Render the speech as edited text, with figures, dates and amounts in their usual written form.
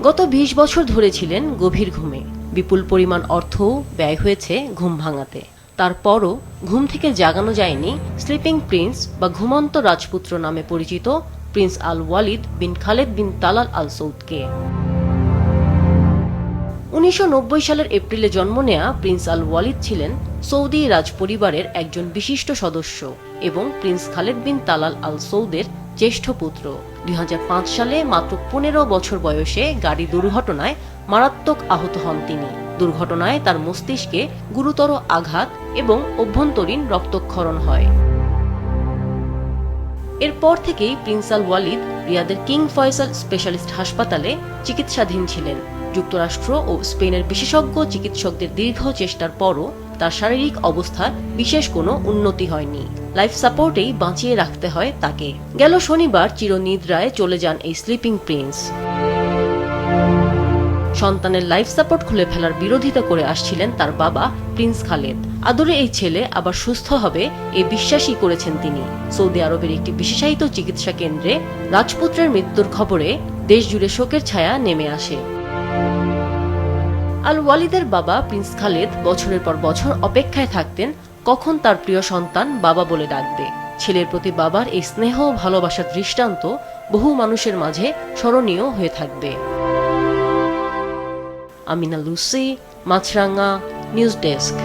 গত ২০ বছর ধরে ছিলেন গভীর ঘুমে। বিপুল পরিমাণ অর্থও ব্যয় হয়েছে ঘুম ভাঙাতে। তারপরও ঘুম থেকে জাগানো যায়নি স্লিপিং প্রিন্স বা ঘুমন্ত রাজপুত্র নামে পরিচিত প্রিন্স আল ওয়ালিদ বিন খালেদ বিন তালাল আল সৌদকে। ১৯৯০ সালের এপ্রিলে জন্ম নেয়া প্রিন্স আল ওয়ালিদ ছিলেন সৌদি রাজ পরিবারের একজন বিশিষ্ট সদস্য এবং প্রিন্স খালেদ বিন তালাল আল সৌদের জ্যেষ্ঠ পুত্র। ২০০৫ সালে মাত্র ১৫ বছর বয়সে গাড়ি দুর্ঘটনায় মারাত্মক আহত হন তিনি। দুর্ঘটনায় তার মস্তিষ্কে গুরুতর আঘাত এবং অভ্যন্তরীণ রক্তক্ষরণ হয়। এরপর থেকেই প্রিন্স আল ওয়ালিদ রিয়াদের কিং ফয়সাল স্পেশালিস্ট হাসপাতালে চিকিৎসাধীন ছিলেন। যুক্তরাষ্ট্র ও স্পেনের বিশেষজ্ঞ চিকিৎসকদের দীর্ঘ চেষ্টার পরও তার শারীরিক অবস্থার বিশেষ কোনো উন্নতি হয়নি। লাইফ সাপোর্টেই বাঁচিয়ে রাখতে হয় তাকে। গেল শনিবার চিরনিদ্রায় চলে যান এই স্লিপিং প্রিন্স। সন্তানের লাইফ সাপোর্ট খুলে ফেলার বিরোধিতা করে আসছিলেন তার বাবা প্রিন্স খালেদ। আদরে এই ছেলে আবার সুস্থ হবে এ বিশ্বাসই করেছেন তিনি। সৌদি আরবের একটি বিশেষায়িত চিকিৎসা কেন্দ্রে রাজপুত্রের মৃত্যুর খবরে দেশজুড়ে শোকের ছায়া নেমে আসে। আল ওয়ালিদের বাবা প্রিন্স খালেদ বছরের পর বছর অপেক্ষায় থাকতেন কখন তার প্রিয় সন্তান বাবা বলে ডাকবে। ছেলের প্রতি বাবার এই স্নেহ ও ভালোবাসার দৃষ্টান্ত বহু মানুষের মাঝে স্মরণীয় হয়ে থাকবে। আমিনা লুসি, মাছরাঙা নিউজ ডেস্ক।